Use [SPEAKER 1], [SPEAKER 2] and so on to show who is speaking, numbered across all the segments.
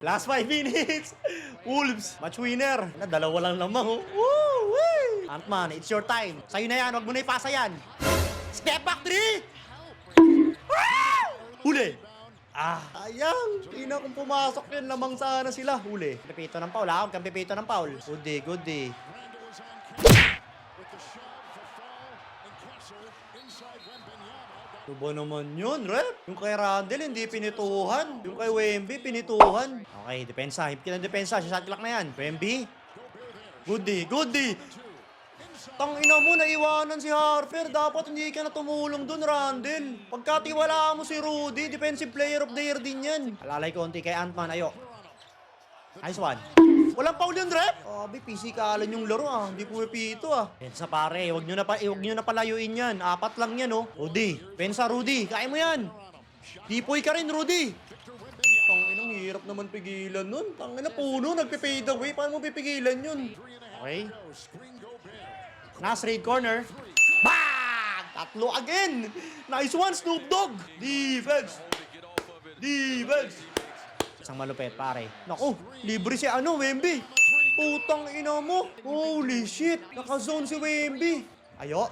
[SPEAKER 1] Last 5 minutes. Wolves, match winner. Dalawa lang lamang. Oh. Woo! Ant-Man, it's your time. Sa'yo na yan, wag mo na ipasa yan. Step back 3! Huli! Ayang! Ina kung pumasok yun, lamang sana sila. Huli. Pipito ng foul, ha? Huwag kang pipito ng foul. Good day. Tubo naman yun, rep. Yung kay Randall, hindi pinituhan. Yung kay Wemby, pinituhan. Okay, depensa. Hip ka ng depensa. Shot clock na yan. Wemby. Good day. Tangina mo, naiwanan si Harper. Dapat hindi ka na tumulong dun, Randall. Pagkatiwalaan mo si Rudy, defensive player of the year din yan. Alalay konti kay Ant-Man. Ayo. Nice one. Walang foul yun, rep. Sabi, pisikalan yung laro, Hindi pumipito, Pensa, pare. Huwag nyo na palayuin yan. 4 lang yan, Rudy. Pensa, Rudy. Kaya mo yan. Tipoy ka rin, Rudy. Tanginang hirap naman pigilan nun. Tangina, puno. Nagpe-fade away. Paano mo pipigilan yun? Okay. Straight corner. Bang! Tatlo again. Nice one, Snoop Dogg. Defense. Isang malupet, pare. Naku, libre si Wemby. Putang ina mo. Holy shit. Naka-zone si Wemby. Ayo.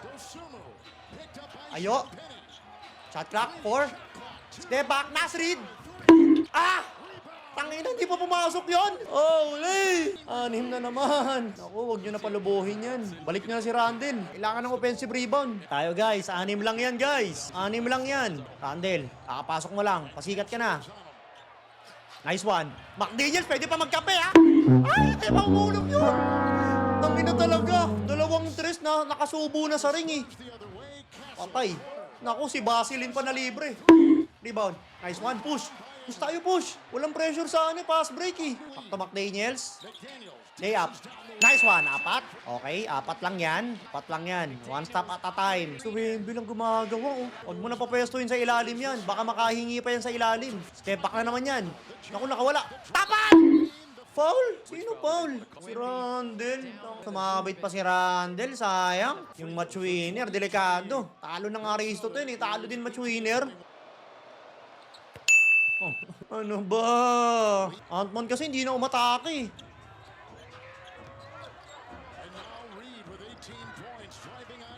[SPEAKER 1] Shot clock, 4. Step back, Nasrid. Tangina, hindi pa pumasok yon. Holy! 6 na naman. Naku, huwag nyo na palubuhin yan. Balik nyo na si Randall. Kailangan ng offensive rebound. Tayo, guys. 6 lang yan, guys. 6 lang yan. Randall, kakapasok mo lang. Pasikat ka na. Nice one. McDaniels, pwede pa magkape, Ay, hindi pa umulog yun. Tangina talaga. 2 tres na nakasubo na sa ring, Patay. Naku, si Basilin pa na libre. Rebound. Nice one. Push tayo. Walang pressure sa pass break, Back to McDaniels. Layup. Nice one. 4. Okay, 4 lang yan. One stop at a time. So, Wemby lang gumagawa, Huwag mo na papestuhin sa ilalim yan. Baka makahingi pa yan sa ilalim. Step back na naman yan. Naku, nakawala. Tapat! Foul? Sino foul? Si Randall. Sumabit pa si Randall. Sayang. Yung match winner, delikado. Talo ng Aristo to yun, Talo din match winner. Ano ba? Ant-Man kasi hindi na umatake.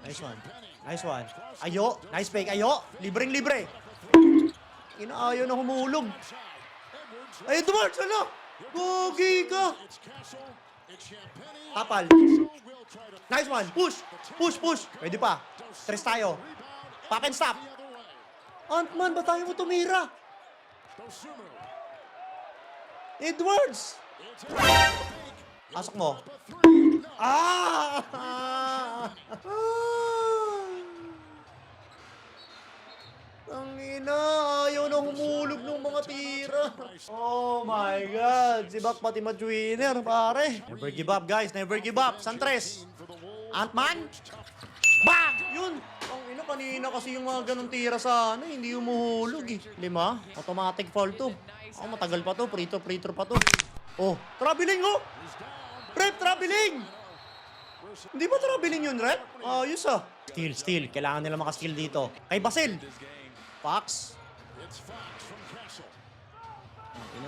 [SPEAKER 1] Nice one. Ayo. Nice fake. Ayo. Libreng-libre. Inaayaw na humulog. Ay, Edwards, Gogi ka. Tapal. Nice one. Push. Pwede pa. 3 tayo. Pop and stop. Ant-Man, ba tayo mo tumira? Edwards! Pasok mo. Tangina, ayaw na humulog ng mga tira. Oh my God. Si Bak pati match winner, pare. Never give up, guys. Never give up. Santres. Ant-Man. Bang! Yun. Tangina, kanina kasi yung mga ganong tira sa hindi umuhulog, 5. Automatic foul to. Matagal pa to. Free throw pa to. Traveling, Rep, traveling! Hindi ba traveling yun, Rep? Ayos, Steal. Kailangan nila maka-steal dito. Kay Basil. Fox.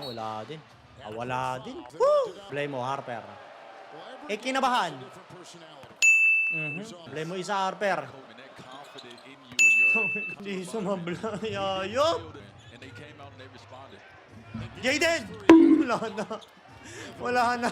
[SPEAKER 1] Wala din. Wala din. Woo! Play mo, Harper. Kinabahan. Play mo isa, Harper. Hindi sumabla. Yayo. Jaden! Wala na.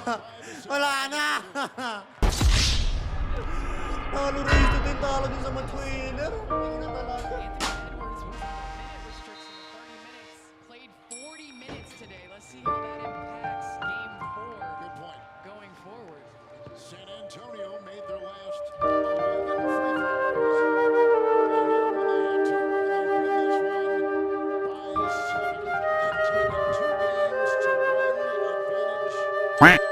[SPEAKER 1] Talo race din sa match winner. Hindi na talaga.
[SPEAKER 2] Edwards was net restriction of 30 minutes. Played 40 minutes today. Let's see how that impacts game 4.
[SPEAKER 3] Good point.
[SPEAKER 2] Going forward.
[SPEAKER 3] San Antonio made their last 11 free throws. They win by 7 and taking 2 games to 1 advantage.